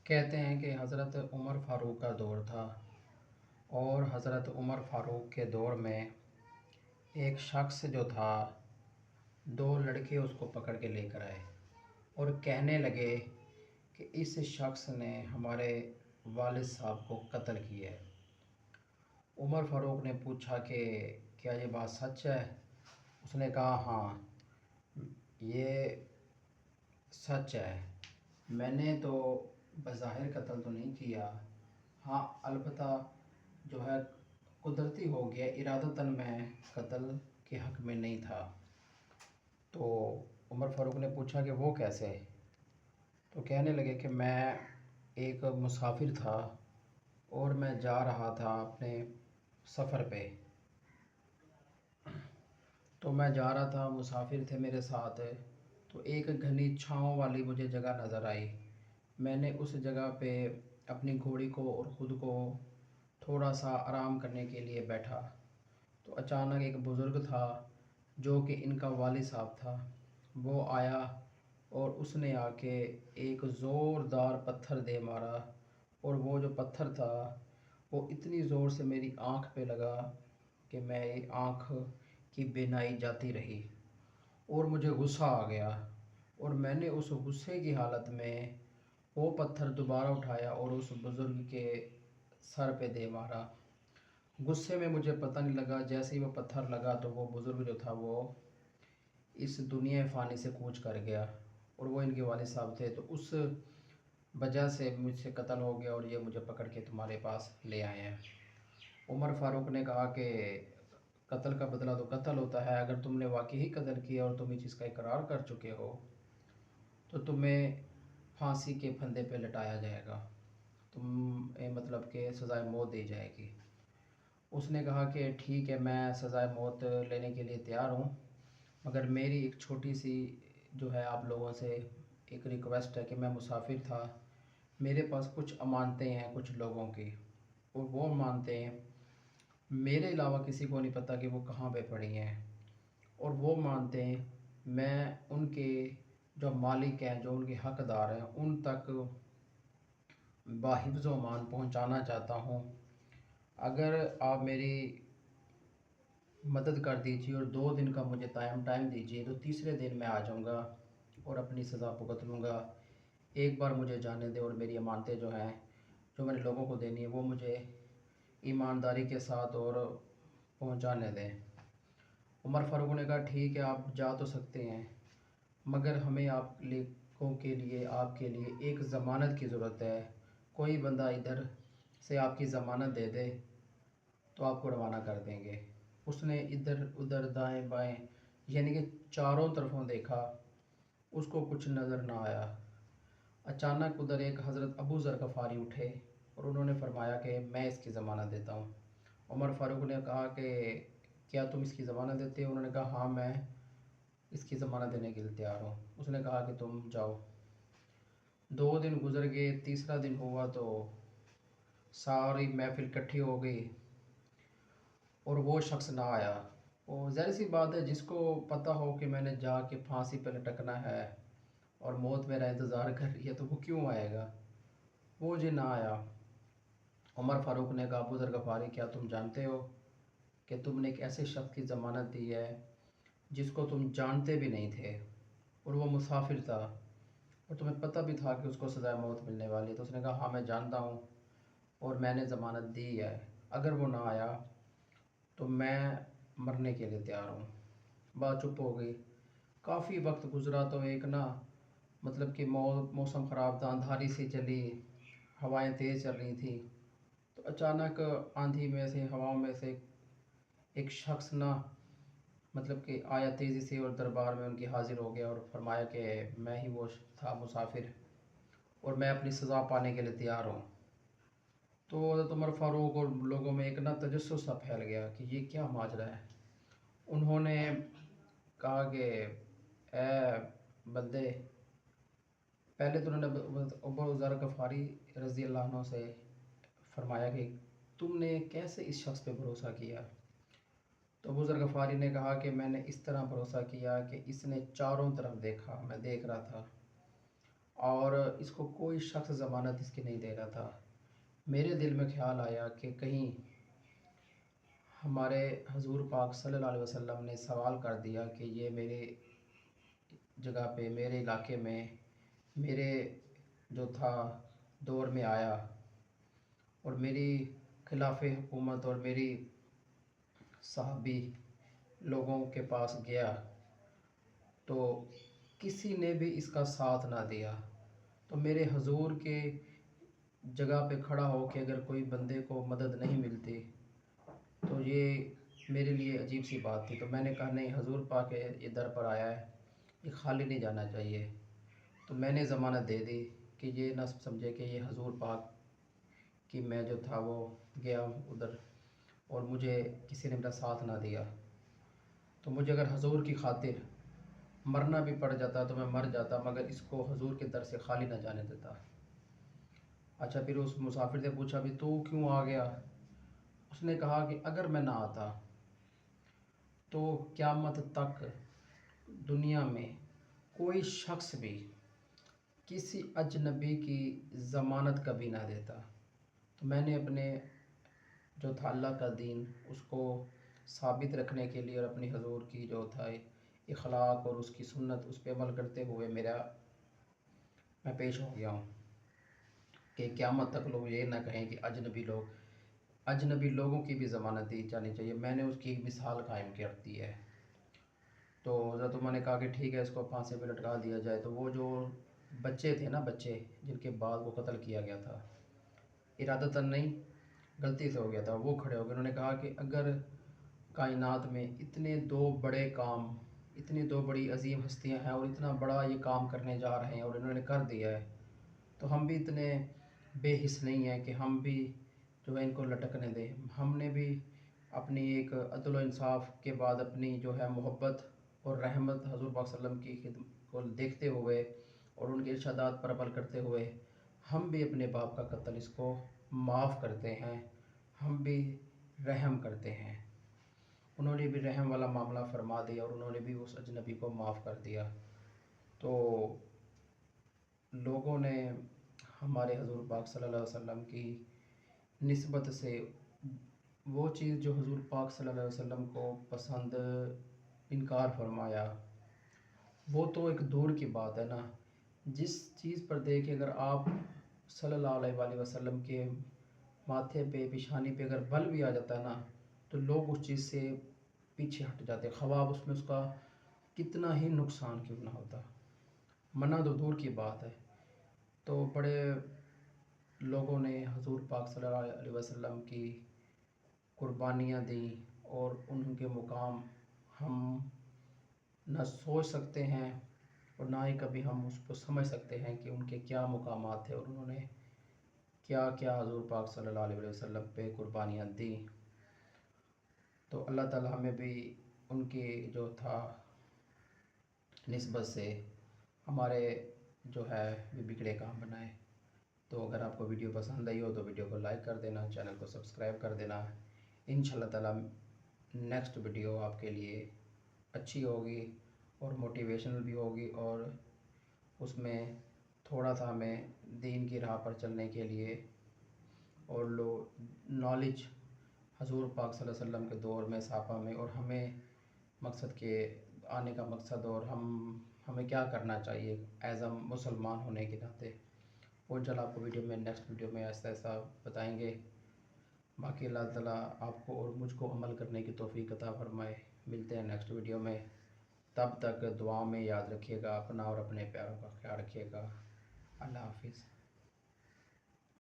کہتے ہیں کہ حضرت عمر فاروق کا دور تھا اور حضرت عمر فاروق کے دور میں ایک شخص جو تھا، دو لڑکے اس کو پکڑ کے لے کر آئے اور کہنے لگے کہ اس شخص نے ہمارے والد صاحب کو قتل کیا ہے۔ عمر فاروق نے پوچھا کہ کیا یہ بات سچ ہے؟ اس نے کہا ہاں، یہ سچ ہے، میں نے تو بظاہر قتل تو نہیں کیا، ہاں البتہ جو ہے قدرتی ہو گیا، ارادتاً میں قتل کے حق میں نہیں تھا۔ تو عمر فاروق نے پوچھا کہ وہ کیسے؟ تو کہنے لگے کہ میں ایک مسافر تھا اور میں جا رہا تھا اپنے سفر پہ، تو میں جا رہا تھا، مسافر تھے میرے ساتھ، تو ایک گھنی چھاؤں والی مجھے جگہ نظر آئی۔ میں نے اس جگہ پہ اپنی گھوڑی کو اور خود کو تھوڑا سا آرام کرنے کے لیے بیٹھا، تو اچانک ایک بزرگ تھا جو کہ ان کا والد صاحب تھا، وہ آیا اور اس نے آ کے ایک زوردار پتھر دے مارا، اور وہ جو پتھر تھا وہ اتنی زور سے میری آنکھ پہ لگا کہ میری آنکھ کی بینائی جاتی رہی اور مجھے غصہ آ گیا، اور میں نے اس غصے کی حالت میں وہ پتھر دوبارہ اٹھایا اور اس بزرگ کے سر پہ دے مارا۔ غصے میں مجھے پتہ نہیں لگا، جیسے ہی وہ پتھر لگا تو وہ بزرگ جو تھا وہ اس دنیا فانی سے کوچ کر گیا، اور وہ ان کے والد صاحب تھے، تو اس وجہ سے مجھ سے قتل ہو گیا اور یہ مجھے پکڑ کے تمہارے پاس لے آئے ہیں۔ عمر فاروق نے کہا کہ قتل کا بدلہ تو قتل ہوتا ہے، اگر تم نے واقعی قتل کیا اور تم اس چیز کا اقرار کر چکے ہو تو تمہیں پھانسی کے پھندے پہ لٹایا جائے گا، مطلب کہ سزائے موت دی جائے گی۔ اس نے کہا کہ ٹھیک ہے، میں سزائے موت لینے کے لیے تیار ہوں، مگر میری ایک چھوٹی سی جو ہے آپ لوگوں سے ایک ریکویسٹ ہے کہ میں مسافر تھا، میرے پاس کچھ امانتیں ہیں کچھ لوگوں کی، اور وہ امانتیں میرے علاوہ کسی کو نہیں پتہ کہ وہ کہاں پہ پڑی ہیں، اور وہ امانتیں میں ان کے جو مالک ہیں، جو ان کے حقدار ہیں، ان تک باحفظ و امان پہنچانا چاہتا ہوں۔ اگر آپ میری مدد کر دیجیے اور 2 دن کا مجھے ٹائم دیجیے تو تیسرے دن میں آ جاؤں گا اور اپنی سزا بھگت لوں گا۔ ایک بار مجھے جانے دیں اور میری امانتیں جو ہیں جو میں نے لوگوں کو دینی ہے وہ مجھے ایمانداری کے ساتھ اور پہنچانے دیں۔ عمر فاروق نے کہا ٹھیک ہے، آپ جا تو سکتے ہیں، مگر ہمیں آپ لوگوں کے لیے آپ کے لیے ایک ضمانت کی ضرورت ہے، کوئی بندہ ادھر سے آپ کی ضمانت دے دے تو آپ کو روانہ کر دیں گے۔ اس نے ادھر ادھر دائیں بائیں یعنی کہ چاروں طرفوں دیکھا، اس کو کچھ نظر نہ آیا۔ اچانک ادھر ایک حضرت ابو ذر غفاری اٹھے اور انہوں نے فرمایا کہ میں اس کی ضمانت دیتا ہوں۔ عمر فاروق نے کہا کہ کیا تم اس کی ضمانت دیتے ہو؟ انہوں نے کہا ہاں، میں اس کی ضمانت دینے کے لیے تیار ہوں۔ اس نے کہا کہ تم جاؤ۔ 2 دن گزر گئے، تیسرا دن ہوا تو ساری محفل اکٹھی ہو گئی اور وہ شخص نہ آیا۔ وہ ظاہر سی بات ہے، جس کو پتہ ہو کہ میں نے جا کے پھانسی پہ لٹکنا ہے اور موت میرا انتظار کر رہی ہے تو وہ کیوں آئے گا؟ وہ جی نہ آیا۔ عمر فاروق نے کہا ابو ذر غفاری، کیا تم جانتے ہو کہ تم نے ایک ایسے شخص کی ضمانت دی ہے جس کو تم جانتے بھی نہیں تھے، اور وہ مسافر تھا، اور تمہیں پتہ بھی تھا کہ اس کو سزائے موت ملنے والی ہے؟ تو اس نے کہا ہاں میں جانتا ہوں اور میں نے ضمانت دی ہے، اگر وہ نہ آیا تو میں مرنے کے لیے تیار ہوں۔ بات چپ ہو گئی۔ کافی وقت گزرا تو ایک مطلب کہ موسم خراب تھا، اندھاری سی چلی، ہوائیں تیز چل رہی تھیں، تو اچانک آندھی میں سے ہواؤں میں سے ایک شخص مطلب کہ آیا تیزی سے اور دربار میں ان کی حاضر ہو گیا اور فرمایا کہ میں ہی وہ تھا مسافر اور میں اپنی سزا پانے کے لیے تیار ہوں۔ تو حضرت عمر فاروق اور لوگوں میں ایک تجسس سا پھیل گیا کہ یہ کیا ماجرا ہے۔ انہوں نے کہا کہ اے بندے، پہلے تو انہوں نے ابو ذر غفاری رضی اللہ عنہ سے فرمایا کہ تم نے کیسے اس شخص پہ بھروسہ کیا؟ تو ابو ذر غفاری نے کہا کہ میں نے اس طرح بھروسہ کیا کہ اس نے چاروں طرف دیکھا، میں دیکھ رہا تھا، اور اس کو کوئی شخص ضمانت اس کی نہیں دے رہا تھا۔ میرے دل میں خیال آیا کہ کہیں ہمارے حضور پاک صلی اللہ علیہ وسلم نے سوال کر دیا کہ یہ میرے جگہ پہ، میرے علاقے میں، میرے جو تھا دور میں آیا اور میری خلاف حکومت اور میری صحابی لوگوں کے پاس گیا تو کسی نے بھی اس کا ساتھ نہ دیا۔ تو میرے حضور کے جگہ پہ کھڑا ہو کے اگر کوئی بندے کو مدد نہیں ملتی تو یہ میرے لیے عجیب سی بات تھی۔ تو میں نے کہا نہیں، حضور پاک یہ در پر آیا ہے، یہ خالی نہیں جانا چاہیے۔ تو میں نے ضمانت دے دی کہ یہ نہ سمجھے کہ یہ حضور پاک کہ میں جو تھا وہ گیا ادھر اور مجھے کسی نے میرا ساتھ نہ دیا۔ تو مجھے اگر حضور کی خاطر مرنا بھی پڑ جاتا تو میں مر جاتا، مگر اس کو حضور کے در سے خالی نہ جانے دیتا۔ اچھا، پھر اس مسافر سے پوچھا بھی تو کیوں آ گیا؟ اس نے کہا کہ اگر میں نہ آتا تو قیامت تک دنیا میں کوئی شخص بھی کسی اجنبی کی ضمانت کبھی نہ دیتا۔ تو میں نے اپنے جو تھا اللہ کا دین اس کو ثابت رکھنے کے لیے اور اپنی حضور کی جو تھا اخلاق اور اس کی سنت اس پہ عمل کرتے ہوئے میں پیش ہو گیا ہوں کہ قیامت تک لوگ یہ نہ کہیں کہ اجنبی لوگوں کی بھی ضمانت دی جانی چاہیے۔ میں نے اس کی ایک مثال قائم کر دی ہے۔ تو حضرت عمر نے کہا کہ ٹھیک ہے، اس کو پھانسی پہ لٹکا دیا جائے۔ تو وہ جو بچے تھے نا، بچے جن کے بعد وہ قتل کیا گیا تھا، ارادتاً نہیں، غلطی سے ہو گیا تھا، وہ کھڑے ہو گئے۔ انہوں نے کہا کہ اگر کائنات میں اتنے دو بڑے کام، اتنی دو بڑی عظیم ہستیاں ہیں اور اتنا بڑا یہ کام کرنے جا رہے ہیں اور انہوں نے کر دیا ہے، تو ہم بھی اتنے بے حس نہیں ہیں کہ ہم بھی جو ہے ان کو لٹکنے دیں۔ ہم نے بھی اپنی ایک عدل و انصاف کے بعد اپنی جو ہے محبت اور رحمت حضور پاک صلی اللہ علیہ وسلم کی خدمت کو دیکھتے ہوئے اور ان کے ارشادات پر عمل کرتے ہوئے ہم بھی اپنے باپ کا قتل اس کو معاف کرتے ہیں، ہم بھی رحم کرتے ہیں۔ انہوں نے بھی رحم والا معاملہ فرما دیا اور انہوں نے بھی اس اجنبی کو معاف کر دیا۔ تو لوگوں نے ہمارے حضور پاک صلی اللہ علیہ وسلم کی نسبت سے وہ چیز جو حضور پاک صلی اللہ علیہ وسلم کو پسند انکار فرمایا، وہ تو ایک دور کی بات ہے نا۔ جس چیز پر دیکھیں، اگر آپ صلی اللہ علیہ وآلہ وسلم کے ماتھے پہ، پیشانی پہ اگر بل بھی آ جاتا ہے نا تو لوگ اس چیز سے پیچھے ہٹ جاتے، خواہ اس میں اس کا کتنا ہی نقصان کیوں نہ ہوتا، منع تو دور کی بات ہے۔ تو بڑے لوگوں نے حضور پاک صلی اللہ علیہ وسلم کی قربانیاں دیں اور ان کے مقام ہم نہ سوچ سکتے ہیں اور نہ ہی کبھی ہم اس کو سمجھ سکتے ہیں کہ ان کے کیا مقامات تھے اور انہوں نے کیا کیا حضور پاک صلی اللہ علیہ وسلم پہ قربانیاں دیں۔ تو اللہ تعالی ہمیں بھی ان کے جو تھا نسبت سے ہمارے جو ہے بگڑے کام بنائے۔ تو اگر آپ کو ویڈیو پسند آئی ہو تو ویڈیو کو لائک کر دینا، چینل کو سبسکرائب کر دینا۔ انشاءاللہ تعالی نیکسٹ ویڈیو آپ کے لیے اچھی ہوگی اور موٹیویشنل بھی ہوگی، اور اس میں تھوڑا سا ہمیں دین کی راہ پر چلنے کے لیے اور نالج حضور پاک صلی اللہ علیہ وسلم کے دور میں، صحابہ میں، اور ہمیں مقصد کے آنے کا مقصد اور ہمیں کیا کرنا چاہیے ایز اے مسلمان ہونے کے ناطے، وہ انشاءاللہ آپ کو نیکسٹ ویڈیو میں ایسا ایسا بتائیں گے۔ باقی اللہ تعالیٰ آپ کو اور مجھ کو عمل کرنے کی توفیق عطا فرمائے۔ ملتے ہیں نیکسٹ ویڈیو میں، تب تک دعاؤں میں یاد رکھیے گا اپنا اور اپنے پیاروں کا خیال رکھیے گا۔ اللہ حافظ۔